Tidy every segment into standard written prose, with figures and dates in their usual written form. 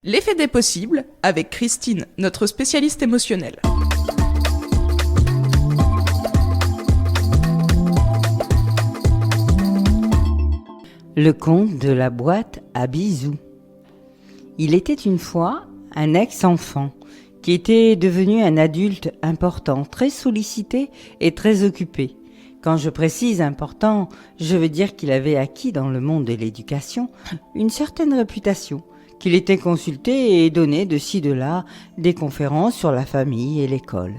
L'effet des possibles avec Christine, notre spécialiste émotionnelle. Le conte de la boîte à bisous. Il était une fois un ex-enfant qui était devenu un adulte important, très sollicité et très occupé. Quand je précise important, je veux dire qu'il avait acquis dans le monde de l'éducation une certaine réputation, qu'il était consulté et donné de ci de là des conférences sur la famille et l'école.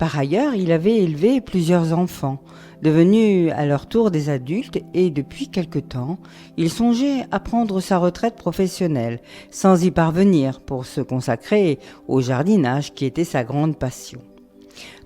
Par ailleurs, il avait élevé plusieurs enfants, devenus à leur tour des adultes, et depuis quelque temps, il songeait à prendre sa retraite professionnelle, sans y parvenir, pour se consacrer au jardinage qui était sa grande passion.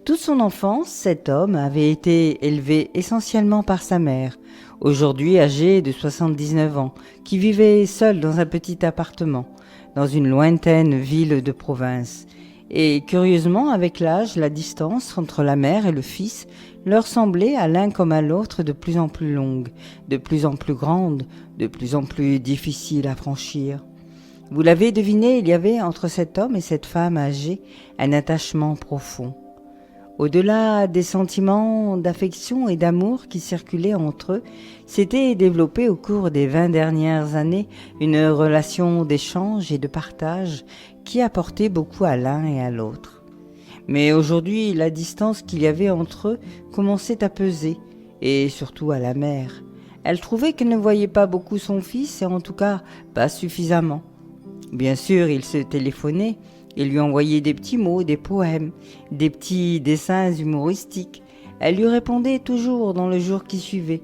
Toute son enfance, cet homme avait été élevé essentiellement par sa mère, aujourd'hui âgée de 79 ans, qui vivait seule dans un petit appartement, dans une lointaine ville de province. Et curieusement, avec l'âge, la distance entre la mère et le fils leur semblait à l'un comme à l'autre de plus en plus longue, de plus en plus grande, de plus en plus difficile à franchir. Vous l'avez deviné, il y avait entre cet homme et cette femme âgée un attachement profond. Au-delà des sentiments d'affection et d'amour qui circulaient entre eux, s'était développée au cours des 20 dernières années une relation d'échange et de partage qui apportait beaucoup à l'un et à l'autre. Mais aujourd'hui, la distance qu'il y avait entre eux commençait à peser, et surtout à la mère. Elle trouvait qu'elle ne voyait pas beaucoup son fils, et en tout cas pas suffisamment. Bien sûr, il se téléphonait. Il lui envoyait des petits mots, des poèmes, des petits dessins humoristiques. Elle lui répondait toujours dans le jour qui suivait.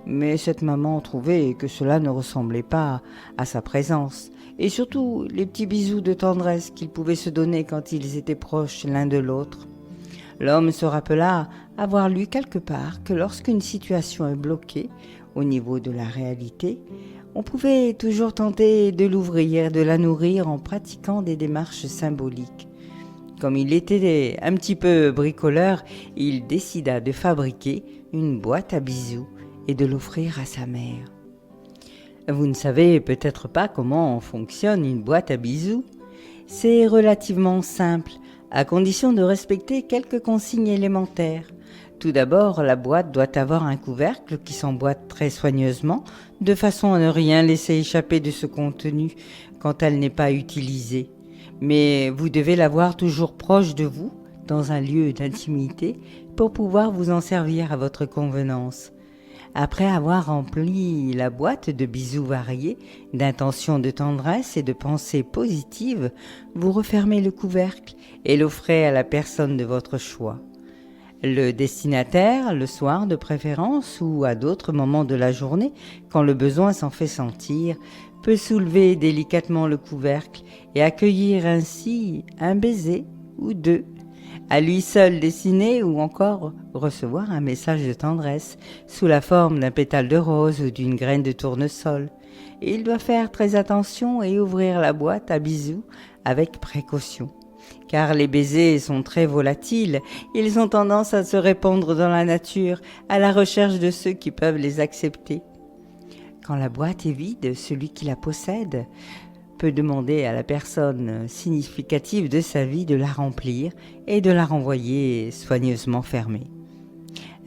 Mais cette maman trouvait que cela ne ressemblait pas à sa présence. Et surtout, les petits bisous de tendresse qu'ils pouvaient se donner quand ils étaient proches l'un de l'autre. L'homme se rappela avoir lu quelque part que lorsqu'une situation est bloquée au niveau de la réalité, on pouvait toujours tenter de l'ouvrir, de la nourrir en pratiquant des démarches symboliques. Comme il était un petit peu bricoleur, il décida de fabriquer une boîte à bisous et de l'offrir à sa mère. Vous ne savez peut-être pas comment fonctionne une boîte à bisous. C'est relativement simple, à condition de respecter quelques consignes élémentaires. Tout d'abord, la boîte doit avoir un couvercle qui s'emboîte très soigneusement, de façon à ne rien laisser échapper de ce contenu quand elle n'est pas utilisée. Mais vous devez l'avoir toujours proche de vous, dans un lieu d'intimité, pour pouvoir vous en servir à votre convenance. Après avoir rempli la boîte de bisous variés, d'intentions de tendresse et de pensées positives, vous refermez le couvercle et l'offrez à la personne de votre choix. Le destinataire, le soir de préférence ou à d'autres moments de la journée, quand le besoin s'en fait sentir, peut soulever délicatement le couvercle et accueillir ainsi un baiser ou deux, à lui seul dessiner ou encore recevoir un message de tendresse sous la forme d'un pétale de rose ou d'une graine de tournesol. Et il doit faire très attention et ouvrir la boîte à bisous avec précaution. Car les baisers sont très volatiles, ils ont tendance à se répandre dans la nature, à la recherche de ceux qui peuvent les accepter. Quand la boîte est vide, celui qui la possède peut demander à la personne significative de sa vie de la remplir et de la renvoyer soigneusement fermée.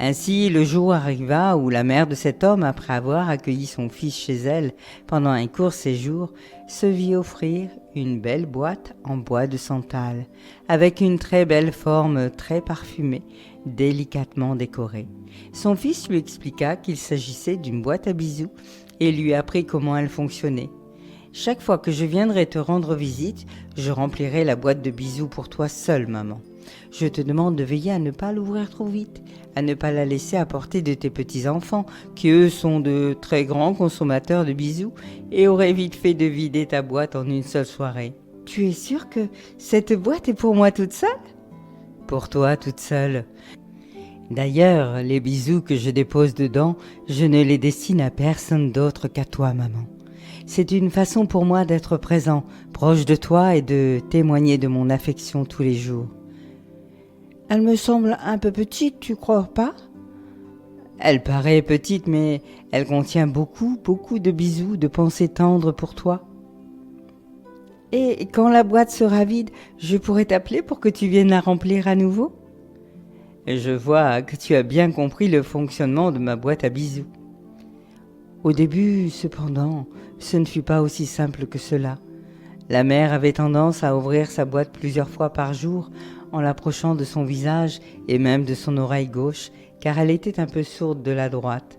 Ainsi, le jour arriva où la mère de cet homme, après avoir accueilli son fils chez elle pendant un court séjour, se vit offrir une belle boîte en bois de santal, avec une très belle forme très parfumée, délicatement décorée. Son fils lui expliqua qu'il s'agissait d'une boîte à bisous et lui apprit comment elle fonctionnait. Chaque fois que je viendrai te rendre visite, je remplirai la boîte de bisous pour toi seule, maman. Je te demande de veiller à ne pas l'ouvrir trop vite, à ne pas la laisser à portée de tes petits-enfants, qui eux sont de très grands consommateurs de bisous et auraient vite fait de vider ta boîte en une seule soirée. Tu es sûre que cette boîte est pour moi toute seule ? Pour toi toute seule. D'ailleurs, les bisous que je dépose dedans, je ne les destine à personne d'autre qu'à toi, maman. C'est une façon pour moi d'être présent, proche de toi et de témoigner de mon affection tous les jours. Elle me semble un peu petite, tu crois pas ? Elle paraît petite, mais elle contient beaucoup de bisous, de pensées tendres pour toi. Et quand la boîte sera vide, je pourrai t'appeler pour que tu viennes la remplir à nouveau ? Je vois que tu as bien compris le fonctionnement de ma boîte à bisous. Au début, cependant, ce ne fut pas aussi simple que cela. La mère avait tendance à ouvrir sa boîte plusieurs fois par jour en l'approchant de son visage et même de son oreille gauche, car elle était un peu sourde de la droite.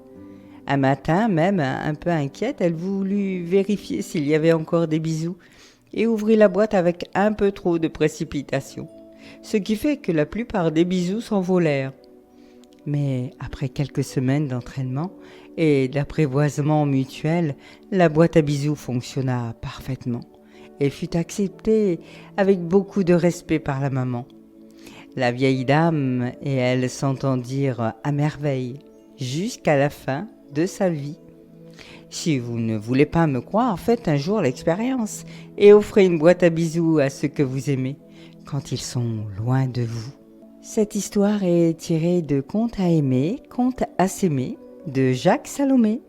Un matin, même un peu inquiète, elle voulut vérifier s'il y avait encore des bisous et ouvrit la boîte avec un peu trop de précipitation, ce qui fait que la plupart des bisous s'envolèrent. Mais après quelques semaines d'entraînement et d'apprivoisement mutuel, la boîte à bisous fonctionna parfaitement et fut acceptée avec beaucoup de respect par la maman. La vieille dame et elle s'entendirent à merveille jusqu'à la fin de sa vie. Si vous ne voulez pas me croire, faites un jour l'expérience et offrez une boîte à bisous à ceux que vous aimez quand ils sont loin de vous. Cette histoire est tirée de Contes à aimer, contes à s'aimer de Jacques Salomé.